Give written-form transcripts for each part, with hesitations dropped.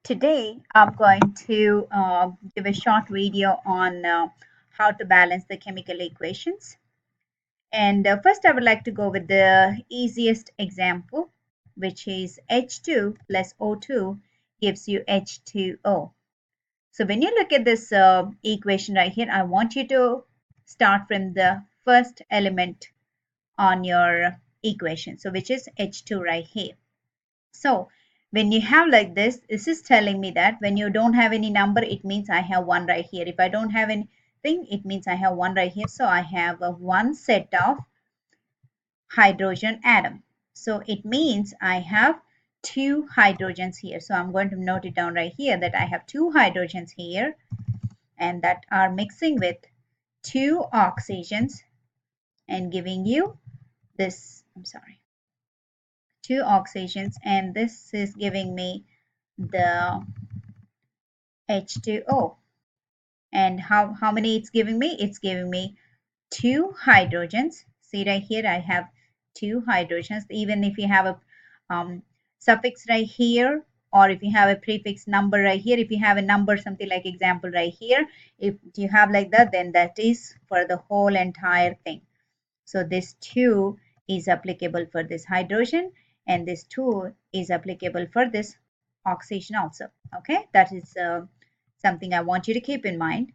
Today, I'm going to give a short video on how to balance the chemical equations. And first, I would like to go with the easiest example, which is H2 plus O2 gives you H2O. So when you look at this equation right here, I want you to start from the first element on your equation, so which is H2 right here. So when you have like this is telling me that when you don't have any number, it means I have one right here. If I don't have anything, it means I have one right here. So I have a one set of hydrogen atom. So it means I have two hydrogens here. So I'm going to note it down right here that I have two hydrogens here and that are mixing with two oxygens and giving you this, two oxygens, and this is giving me the H2O. And how many it's giving me? It's giving me two hydrogens. See right here, I have two hydrogens. Even if you have a suffix right here, or if you have a prefix number right here, if you have a number, something like example right here, if you have like that, then that is for the whole entire thing. So this 2 is applicable for this hydrogen, and this 2 is applicable for this oxygen also. Okay, that is something I want you to keep in mind.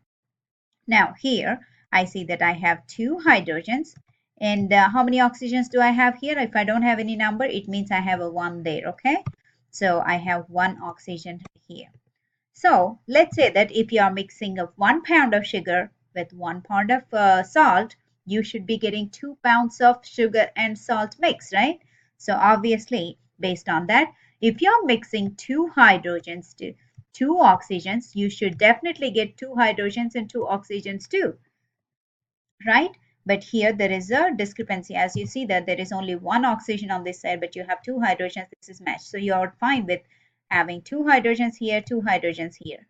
Now here I see that I have two hydrogens, and how many oxygens do I have here? If I don't have any number, it means I have a 1 there. Okay, so I have one oxygen here. So let's say that if you are mixing of 1 pound of sugar with 1 pound of salt, you should be getting 2 pounds of sugar and salt mix, right? So obviously, based on that, if you're mixing two hydrogens to two oxygens, you should definitely get two hydrogens and two oxygens too, right? But here there is a discrepancy. As you see that there is only one oxygen on this side, but you have two hydrogens. This is matched. So you're fine with having two hydrogens here, two hydrogens here.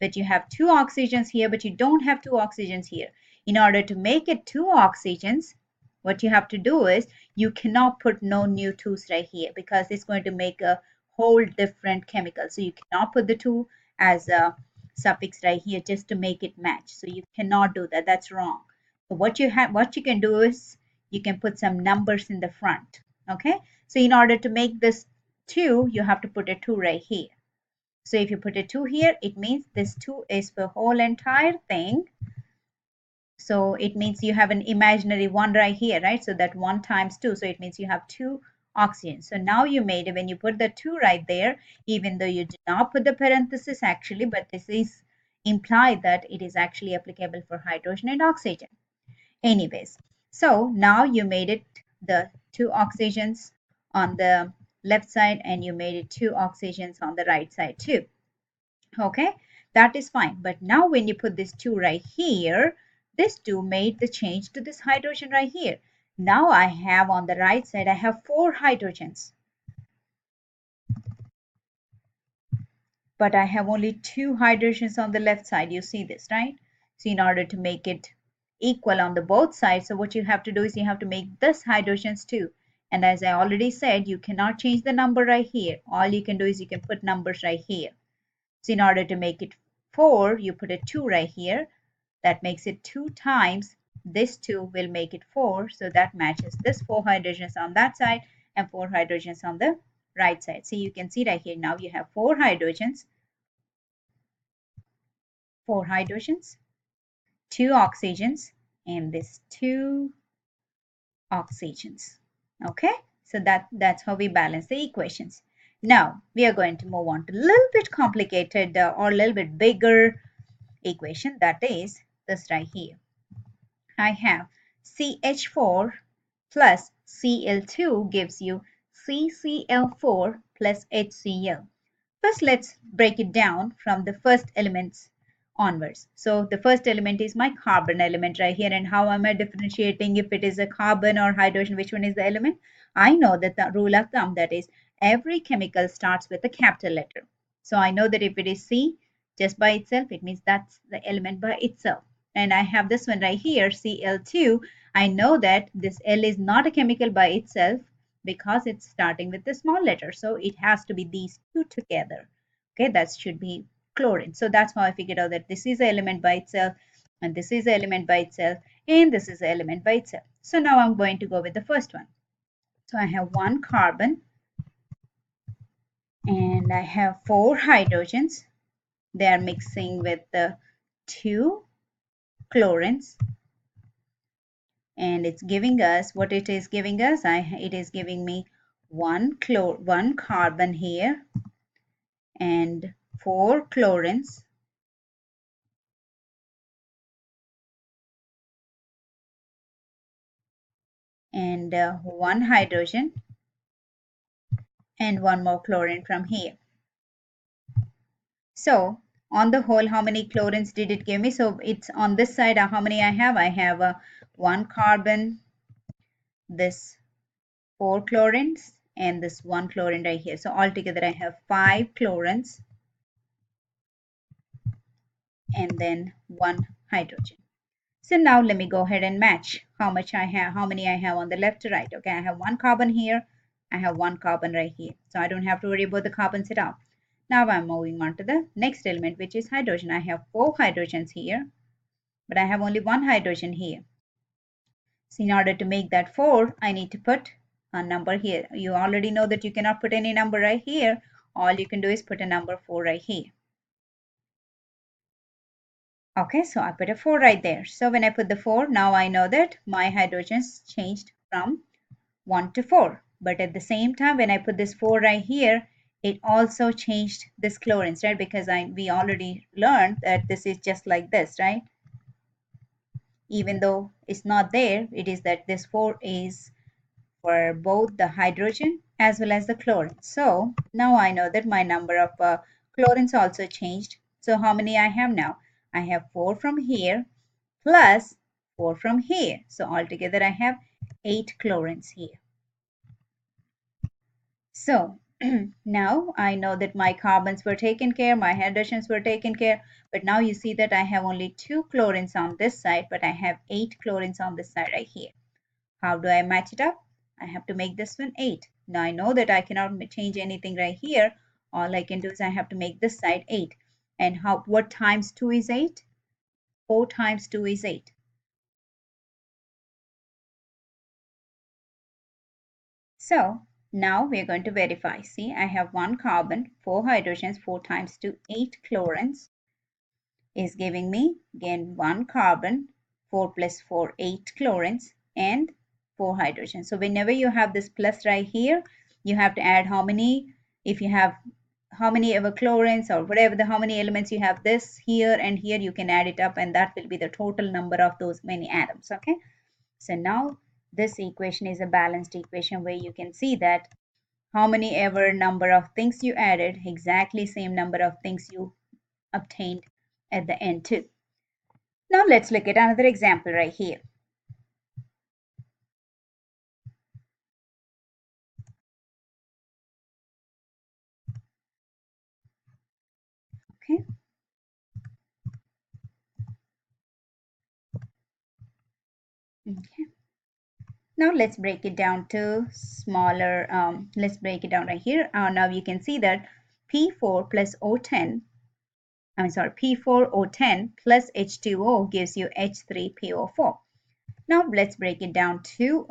But you have two oxygens here, but you don't have two oxygens here. In order to make it two oxygens, what you have to do is you cannot put no new twos right here because it's going to make a whole different chemical. So you cannot put the two as a suffix right here just to make it match. So you cannot do that. That's wrong. So what you can do is you can put some numbers in the front. Okay. So in order to make this two, you have to put a two right here. So if you put a 2 here, it means this 2 is for whole entire thing. So it means you have an imaginary 1 right here, right? So that 1 times 2. So it means you have 2 oxygen. So now you made it when you put the 2 right there, even though you did not put the parenthesis actually, but this is implied that it is actually applicable for hydrogen and oxygen. Anyways, so now you made it the 2 oxygens on the left side and you made it 2 oxygens on the right side too. Okay, that is fine. But now when you put this 2 right here, this 2 made the change to this hydrogen right here. Now I have on the right side, I have 4 hydrogens. But I have only 2 hydrogens on the left side. You see this, right? So in order to make it equal on the both sides, so what you have to do is you have to make this hydrogens too. And as I already said, you cannot change the number right here. All you can do is you can put numbers right here. So in order to make it 4, you put a 2 right here. That makes it 2 times. This 2 will make it 4. So that matches this 4 hydrogens on that side and 4 hydrogens on the right side. So you can see right here now you have 4 hydrogens, 2 oxygens, and this 2 oxygens. Okay, so that's how we balance the equations. Now we are going to move on to a little bit complicated or a little bit bigger equation, that is this right here. I have CH4 plus Cl2 gives you CCl4 plus HCl. First, let's break it down from the first elements onwards. So the first element is my carbon element right here. And how am I differentiating if it is a carbon or hydrogen, which one is the element? I know that the rule of thumb, that is every chemical starts with a capital letter. So I know that if it is C just by itself, it means that's the element by itself. And I have this one right here, Cl2. I know that this L is not a chemical by itself because it's starting with the small letter. So it has to be these two together. Okay, that should be chlorine. So that's how I figured out that this is an element by itself, and this is an element by itself, and this is an element by itself. So now I'm going to go with the first one. So I have one carbon, and I have four hydrogens. They are mixing with the two chlorines, and it's giving us what it is giving us. It is giving me one carbon here and four chlorines and one hydrogen and one more chlorine from here. So on the whole, how many chlorines did it give me? So it's on this side, how many I have? I have one carbon, this four chlorines, and this one chlorine right here. So altogether I have five chlorines and then one hydrogen. So now let me go ahead and match how many I have on the left to right. Okay, I have one carbon here, I have one carbon right here. So I don't have to worry about the carbons at all. Now I'm moving on to the next element, which is hydrogen. I have four hydrogens here, but I have only one hydrogen here. So in order to make that four, I need to put a number here. You already know that you cannot put any number right here. All you can do is put a number 4 right here. Okay, so I put a 4 right there. So when I put the 4, now I know that my hydrogens changed from 1 to 4. But at the same time, when I put this 4 right here, it also changed this chlorines, right? Because we already learned that this is just like this, right? Even though it's not there, it is that this 4 is for both the hydrogen as well as the chlorine. So now I know that my number of chlorines also changed. So how many I have now? I have 4 from here plus 4 from here. So altogether I have 8 chlorines here. So now I know that my carbons were taken care, my hydrogens were taken care, but now you see that I have only 2 chlorines on this side, but I have 8 chlorines on this side right here. How do I match it up? I have to make this one 8. Now I know that I cannot change anything right here. All I can do is I have to make this side 8. And what times 2 is 8? 4 times 2 is 8. So now we're going to verify. See, I have one carbon, 4 hydrogens, 4 times 2, 8 chlorines is giving me again one carbon, 4 plus 4, 8 chlorines, and 4 hydrogens. So whenever you have this plus right here, you have to add how many, if you have how many ever chlorines or whatever how many elements you have this here and here, you can add it up and that will be the total number of those many atoms. Okay, so now this equation is a balanced equation where you can see that how many ever number of things you added, exactly same number of things you obtained at the end too. Now let's look at another example right here. Okay. Okay. Now let's break it down to smaller, let's break it down right here. Now you can see that P4 plus O10, I'm sorry, P4O10 plus H2O gives you H3PO4. Now let's break it down to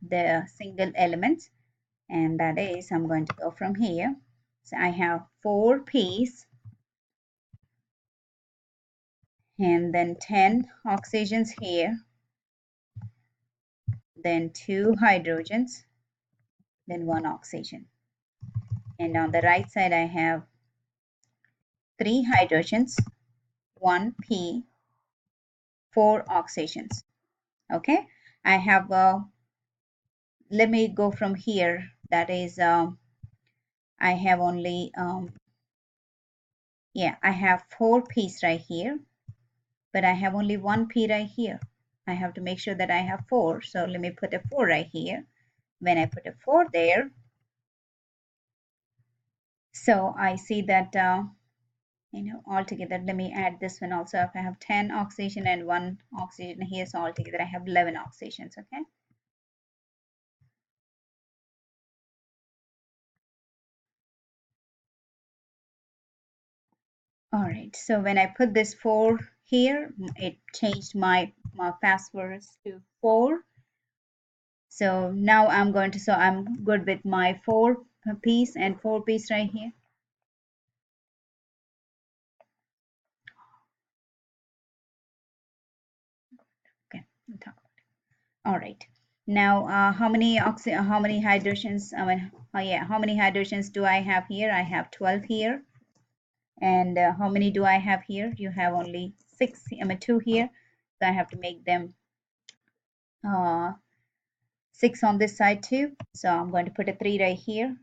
the single elements, and that is, I'm going to go from here. So I have 4 P's and then 10 oxygens here, then 2 hydrogens, then 1 oxygen. And on the right side, I have 3 hydrogens, 1 P, 4 oxygens. Okay, I have, let me go from here. That is, I have only, yeah, I have 4 P's right here, but I have only 1 P right here. I have to make sure that I have 4. So let me put a 4 right here. When I put a 4 there, so I see that, altogether, let me add this one also. If I have 10 oxygen and 1 oxygen here, so altogether I have 11 oxygens, okay? All right, so when I put this 4 here, it changed my phosphorus to 4. So now I'm good with my 4 piece and 4 piece right here. Okay, all right. Now, how many hydrogens? I mean, oh yeah, how many hydrogens do I have here? I have 12 here. And how many do I have here? You have only 6. I mean 2 here. So I have to make them uh, 6 on this side too. So I'm going to put a 3 right here.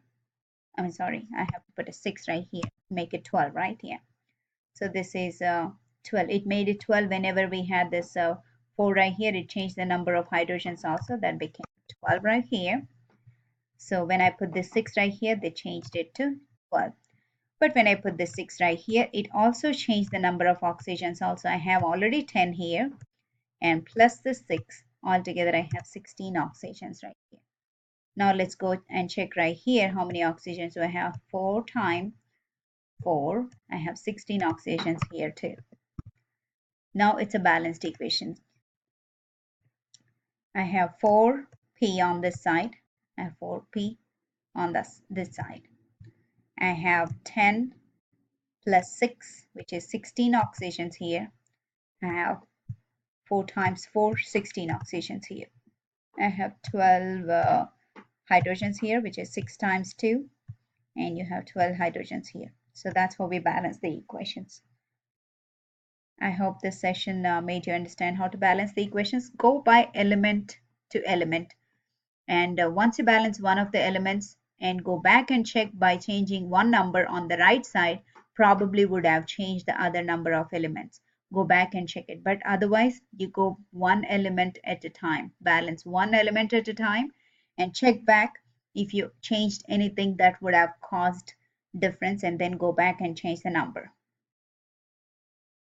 I mean, sorry, I have to put a 6 right here. Make it 12, right? Yeah. So this is 12. It made it 12 whenever we had this 4 right here. It changed the number of hydrogens also. That became 12 right here. So when I put this 6 right here, they changed it to 12. But when I put this 6 right here, it also changed the number of oxygens also. I have already 10 here. And plus the 6, altogether I have 16 oxygens right here. Now let's go and check right here how many oxygens do I have. 4 times 4, I have 16 oxygens here too. Now it's a balanced equation. I have 4p on this side. I have 4p on this side. I have 10 plus 6, which is 16 oxygens here. I have 4 times 4, 16 oxygens here. I have 12 hydrogens here, which is 6 times 2. And you have 12 hydrogens here. So that's how we balance the equations. I hope this session made you understand how to balance the equations. Go by element to element. And once you balance one of the elements and go back and check by changing one number on the right side, probably would have changed the other number of elements. Go back and check it. But otherwise, you go one element at a time. Balance one element at a time and check back if you changed anything that would have caused difference, and then go back and change the number.